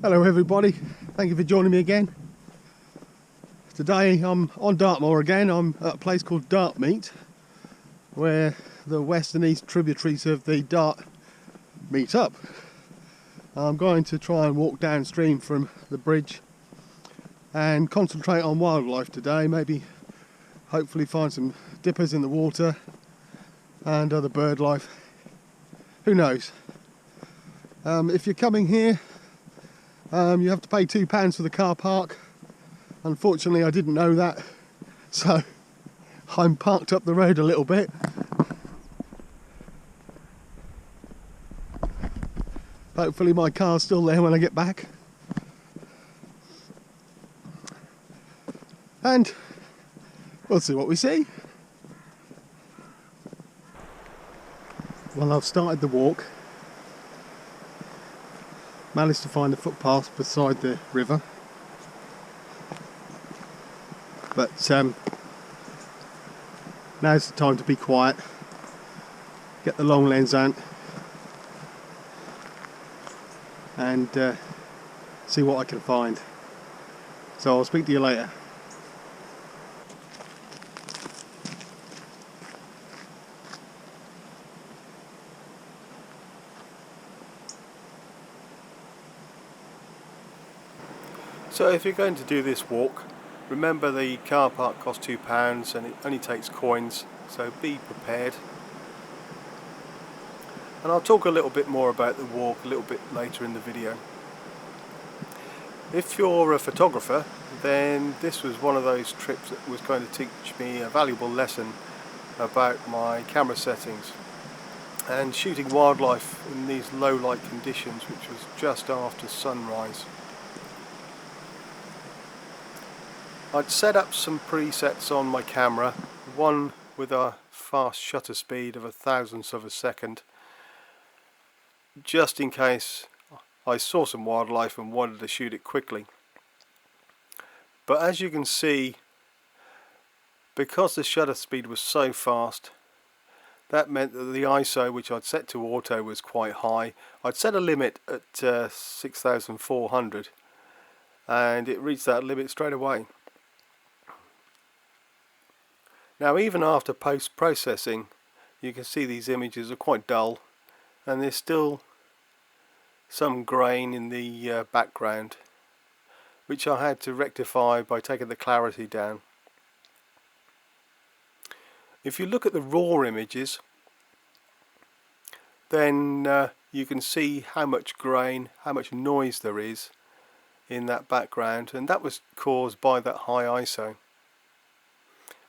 Hello everybody, thank you for joining me again. Today I'm on Dartmoor again. I'm at a place called Dartmeet, where the west and east tributaries of the Dart meet up. I'm going to try and walk downstream from the bridge and concentrate on wildlife today. Maybe hopefully find some dippers in the water and other bird life. Who knows? If you're coming here, you have to pay £2 for the car park. Unfortunately, I didn't know that, so I'm parked up the road a little bit. Hopefully my car's still there when I get back. And we'll see what we see. Well, I've started the walk. Managed to find a footpath beside the river. But now's the time to be quiet. Get the long lens out and see what I can find. So I'll speak to you later. So if you're going to do this walk, remember the car park costs £2 and it only takes coins, so be prepared. And I'll talk a little bit more about the walk a little bit later in the video. If you're a photographer, then this was one of those trips that was going to teach me a valuable lesson about my camera settings and shooting wildlife in these low light conditions, which was just after sunrise. I'd set up some presets on my camera, one with a fast shutter speed of 1/1000th of a second, just in case I saw some wildlife and wanted to shoot it quickly. But as you can see, because the shutter speed was so fast, that meant that the ISO, which I'd set to auto, was quite high. I'd set a limit at 6400 and it reached that limit straight away. Now, even after post-processing, you can see these images are quite dull and there's still some grain in the background, which I had to rectify by taking the clarity down. If you look at the raw images, then you can see how much grain, how much noise there is in that background, and that was caused by that high ISO.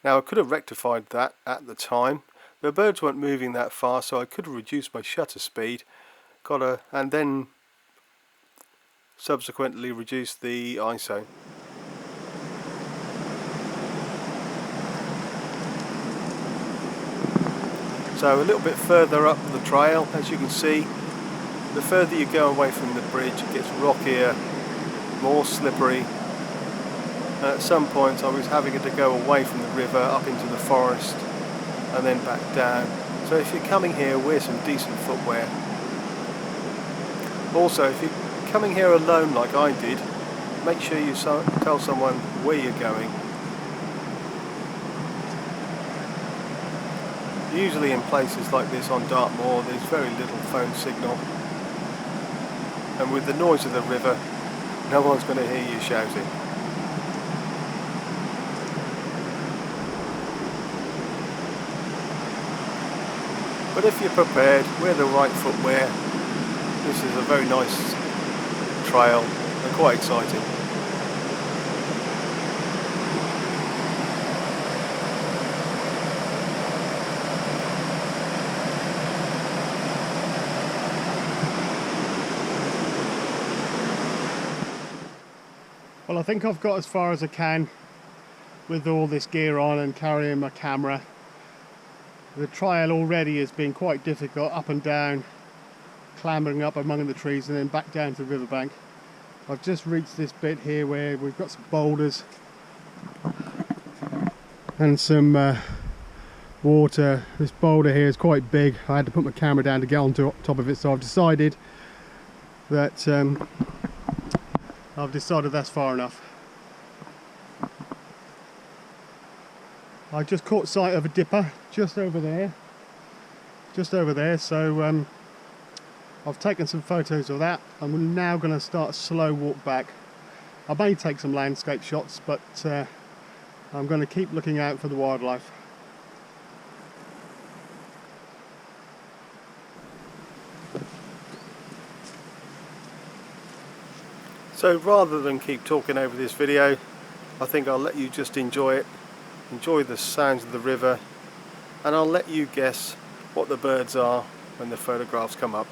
Now, I could have rectified that at the time. The birds weren't moving that fast, so I could have reduced my shutter speed, and then subsequently reduced the ISO. So a little bit further up the trail, as you can see, the further you go away from the bridge, it gets rockier, more slippery. And at some point I was having to go away from the river up into the forest and then back down. So if you're coming here, wear some decent footwear. Also, if you're coming here alone like I did, make sure you tell someone where you're going. Usually in places like this on Dartmoor, there's very little phone signal, and with the noise of the river, no one's going to hear you shouting. But if you're prepared, wear the right footwear. This is a very nice trail and quite exciting. Well, I think I've got as far as I can with all this gear on and carrying my camera. The trail already has been quite difficult, up and down, clambering up among the trees and then back down to the riverbank. I've just reached this bit here where we've got some boulders and some water. This boulder here is quite big. I had to put my camera down to get on top of it, so I've decided that I've decided that's far enough. I just caught sight of a dipper just over there, so I've taken some photos of that. I'm now going to start a slow walk back. I may take some landscape shots, but I'm going to keep looking out for the wildlife. So rather than keep talking over this video, I think I'll let you just enjoy it. Enjoy the sounds of the river, and I'll let you guess what the birds are when the photographs come up.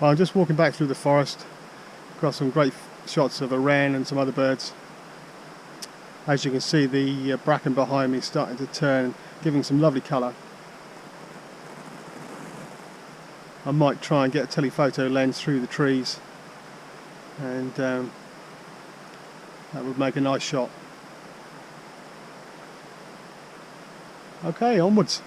Well, I'm just walking back through the forest. Got some great shots of a wren and some other birds. As you can see, the bracken behind me is starting to turn, giving some lovely colour. I might try and get a telephoto lens through the trees, and that would make a nice shot. Okay, onwards.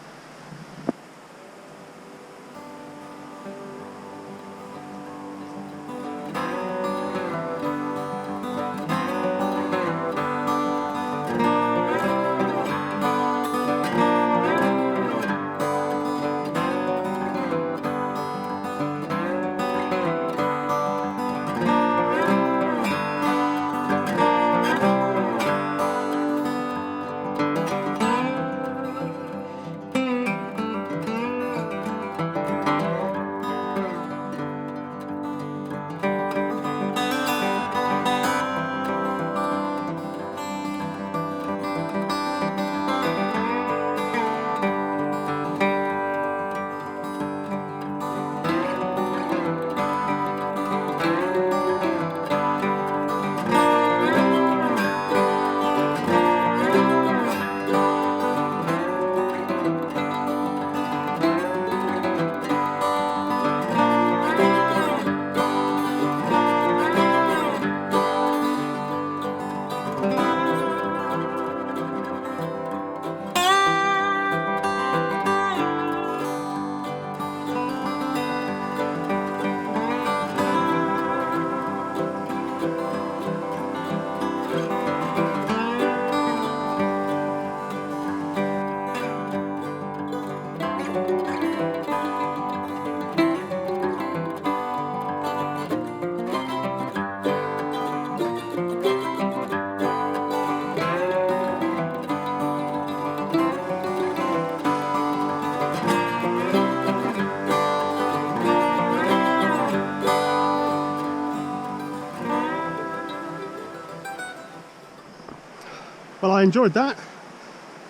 Well, I enjoyed that.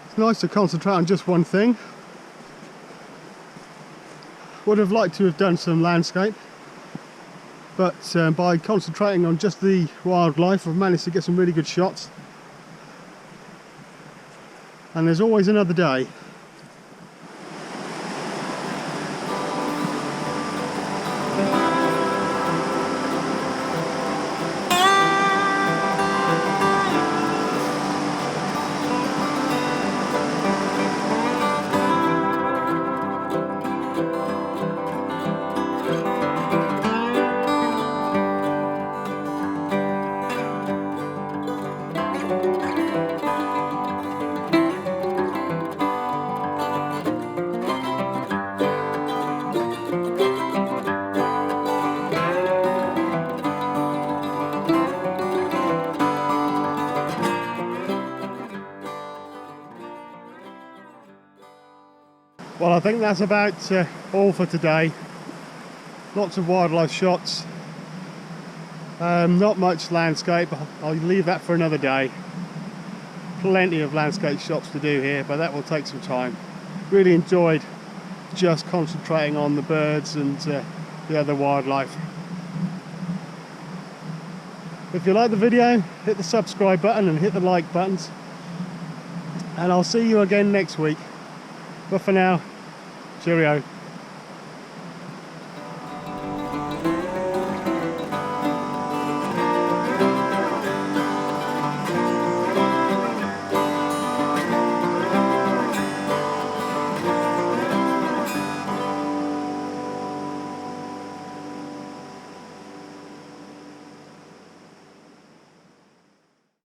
It's nice to concentrate on just one thing. Would have liked to have done some landscape, but by concentrating on just the wildlife, I've managed to get some really good shots. And there's always another day. Well, I think that's about all for today. Lots of wildlife shots. Not much landscape. I'll leave that for another day. Plenty of landscape shots to do here, but that will take some time. Really enjoyed just concentrating on the birds and the other wildlife. If you like the video, hit the subscribe button and hit the like buttons. And I'll see you again next week. But for now, cheerio.